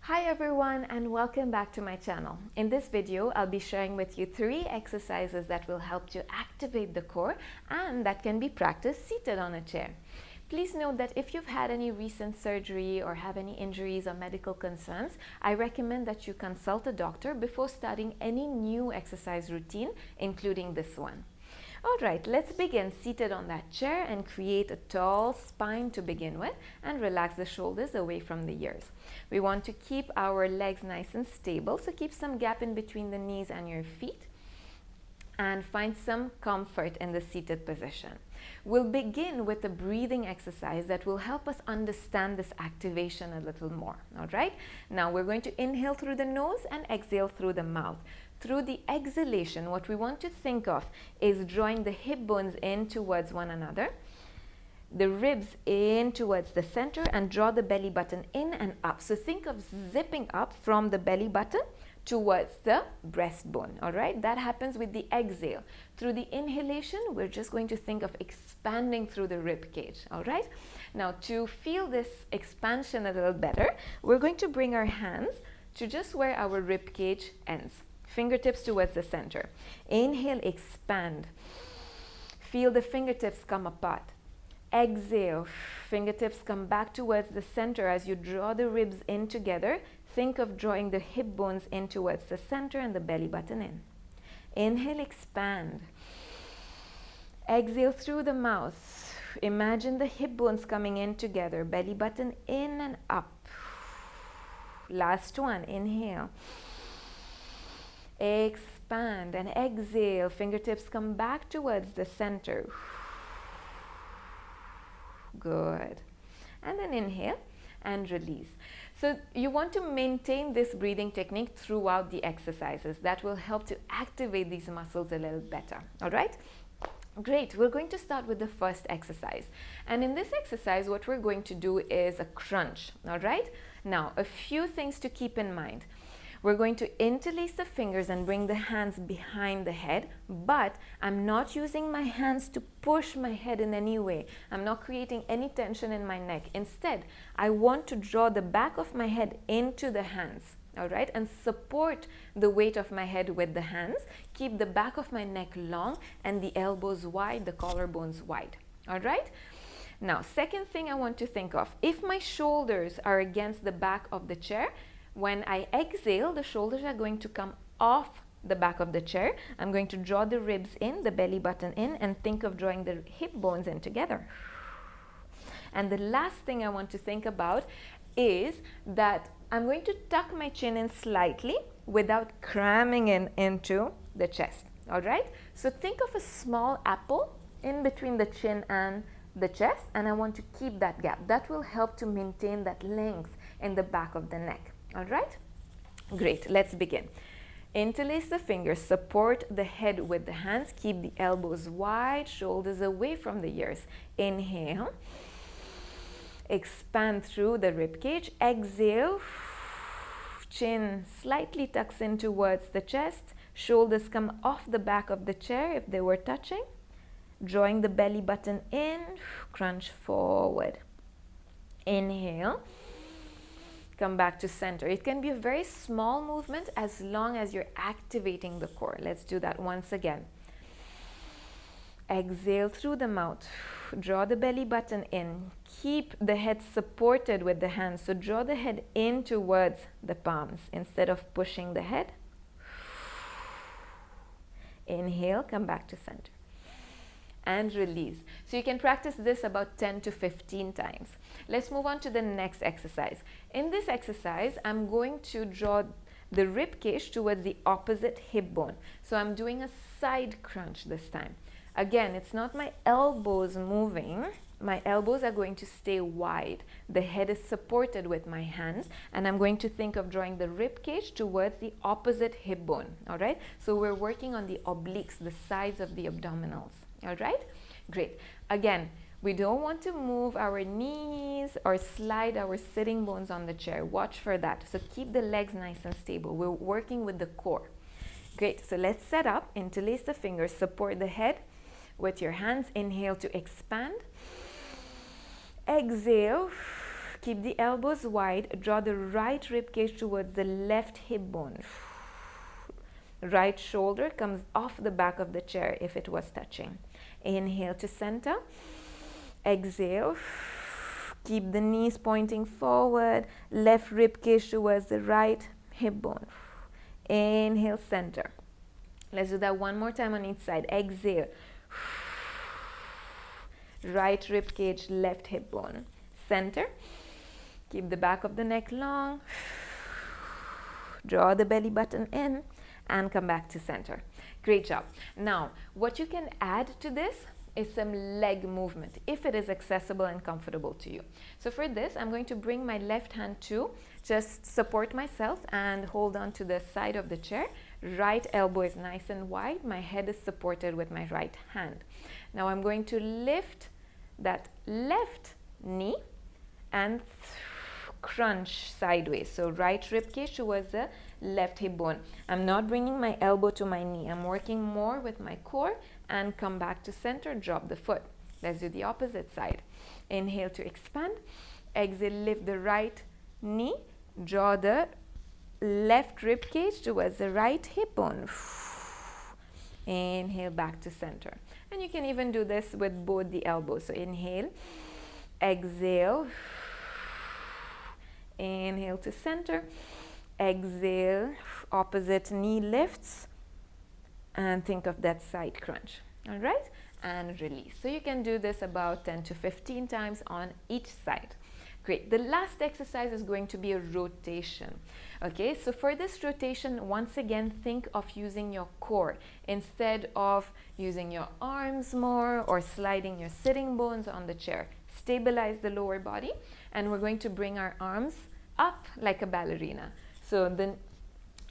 Hi everyone and welcome back to my channel. In this video, I'll be sharing with you 3 exercises that will help to activate the core and that can be practiced seated on a chair. Please note that if you've had any recent surgery or have any injuries or medical concerns, I recommend that you consult a doctor before starting any new exercise routine, including this one. Alright, let's begin seated on that chair and create a tall spine to begin with and relax the shoulders away from the ears. We want to keep our legs nice and stable, so keep some gap in between the knees and your feet and find some comfort in the seated position. We'll begin with a breathing exercise that will help us understand this activation a little more. Alright, now we're going to inhale through the nose and exhale through the mouth. Through the exhalation, what we want to think of is drawing the hip bones in towards one another, the ribs in towards the center, and draw the belly button in and up. So think of zipping up from the belly button towards the breastbone. All right, that happens with the exhale. Through the inhalation, we're just going to think of expanding through the rib cage. All right, now to feel this expansion a little better, we're going to bring our hands to just where our rib cage ends. Fingertips towards the center. Inhale, expand. Feel the fingertips come apart. Exhale, fingertips come back towards the center as you draw the ribs in together. Think of drawing the hip bones in towards the center and the belly button in. Inhale, expand. Exhale through the mouth. Imagine the hip bones coming in together, belly button in and up. Last one, inhale. Expand and exhale. Fingertips come back towards the center. Good. And then inhale and release. So you want to maintain this breathing technique throughout the exercises. That will help to activate these muscles a little better. All right? Great. We're going to start with the first exercise. And in this exercise, what we're going to do is a crunch. All right? Now, a few things to keep in mind. We're going to interlace the fingers and bring the hands behind the head, but I'm not using my hands to push my head in any way. I'm not creating any tension in my neck. Instead, I want to draw the back of my head into the hands, all right, and support the weight of my head with the hands. Keep the back of my neck long and the elbows wide, the collarbones wide, all right? Now, second thing I want to think of, if my shoulders are against the back of the chair, when I exhale, the shoulders are going to come off the back of the chair. I'm going to draw the ribs in, the belly button in, and think of drawing the hip bones in together. And the last thing I want to think about is that I'm going to tuck my chin in slightly without cramming into the chest. All right? So think of a small apple in between the chin and the chest, and I want to keep that gap. That will help to maintain that length in the back of the neck. All right? Great. Let's begin. Interlace the fingers, support the head with the hands, keep the elbows wide, shoulders away from the ears. Inhale. Expand through the rib cage. Exhale. Chin slightly tucks in towards the chest. Shoulders come off the back of the chair if they were touching. Drawing the belly button in. Crunch forward. Inhale. Come back to center. It can be a very small movement as long as you're activating the core. Let's do that once again. Exhale through the mouth. Draw the belly button in. Keep the head supported with the hands. So draw the head in towards the palms instead of pushing the head. Inhale, come back to center. And release. So you can practice this about 10 to 15 times. Let's move on to the next exercise. In this exercise, I'm going to draw the rib cage towards the opposite hip bone. So I'm doing a side crunch this time. Again, it's not my elbows moving. My elbows are going to stay wide. The head is supported with my hands, and I'm going to think of drawing the rib cage towards the opposite hip bone. All right? So we're working on the obliques, the sides of the abdominals. All right? Great. Again, we don't want to move our knees or slide our sitting bones on the chair. Watch for that. So keep the legs nice and stable. We're working with the core. Great. So let's set up. Interlace the fingers. Support the head with your hands. Inhale to expand. Exhale. Keep the elbows wide. Draw the right rib cage towards the left hip bone. Right shoulder comes off the back of the chair if it was touching. Inhale to center. Exhale. Keep the knees pointing forward. Left rib cage towards the right hip bone. Inhale, center. Let's do that one more time on each side. Exhale. Right rib cage, left hip bone. Center. Keep the back of the neck long. Draw the belly button in and come back to center. Great job. Now, what you can add to this is some leg movement if it is accessible and comfortable to you. So for this, I'm going to bring my left hand to just support myself and hold on to the side of the chair. Right elbow is nice and wide. My head is supported with my right hand. Now I'm going to lift that left knee and crunch sideways. So right rib cage towards the left hip bone. I'm not bringing my elbow to my knee. I'm working more with my core and come back to center, drop the foot. Let's do the opposite side. Inhale to expand. Exhale, lift the right knee. Draw the left rib cage towards the right hip bone. Inhale back to center. And you can even do this with both the elbows. So inhale, exhale, inhale to center, exhale, opposite knee lifts, and think of that side crunch. All right, and release. So you can do this about 10 to 15 times on each side. Great. The last exercise is going to be a rotation. Okay, so for this rotation, once again, think of using your core instead of using your arms more or sliding your sitting bones on the chair. Stabilize the lower body, and we're going to bring our arms up like a ballerina. So the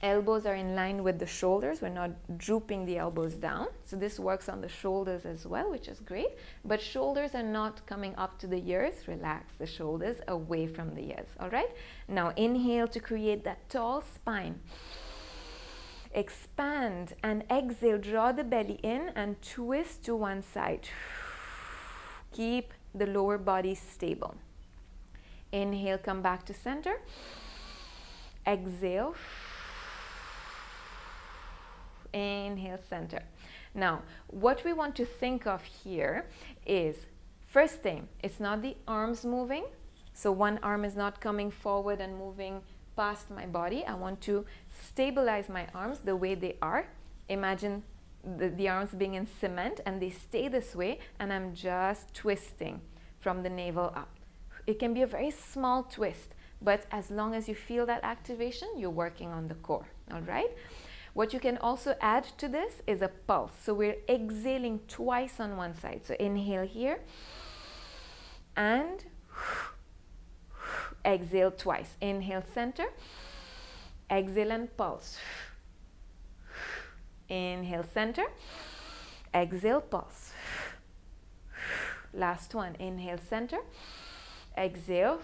elbows are in line with the shoulders. We're not drooping the elbows down. So this works on the shoulders as well, which is great. But shoulders are not coming up to the ears. Relax the shoulders away from the ears. All right? Now inhale to create that tall spine. Expand and exhale. Draw the belly in and twist to one side. Keep the lower body stable. Inhale, come back to center. Exhale. Inhale, center. Now, what we want to think of here is, first thing, it's not the arms moving. So one arm is not coming forward and moving past my body. I want to stabilize my arms the way they are. Imagine the arms being in cement and they stay this way, and I'm just twisting from the navel up. It can be a very small twist, but as long as you feel that activation, you're working on the core. All right? What you can also add to this is a pulse. So we're exhaling twice on one side. So inhale here and exhale twice. Inhale, center. Exhale and pulse. Inhale, center. Exhale, pulse. Last one. Inhale, center. Exhale.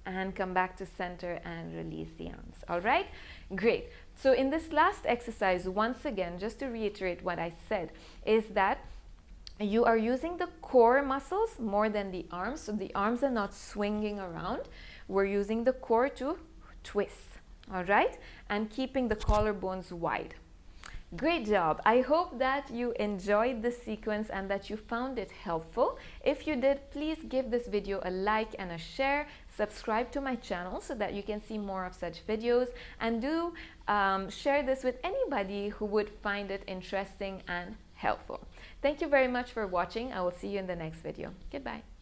And come back to center and release the arms. All right? Great. So in this last exercise, once again, just to reiterate what I said, is that you are using the core muscles more than the arms. So the arms are not swinging around. We're using the core to twist. All right? And keeping the collarbones wide. Great job. I hope that you enjoyed this sequence and that you found it helpful. If you did, please give this video a like and a share. Subscribe to my channel so that you can see more of such videos, and do share this with anybody who would find it interesting and helpful. Thank you very much for watching. I will see you in the next video. Goodbye.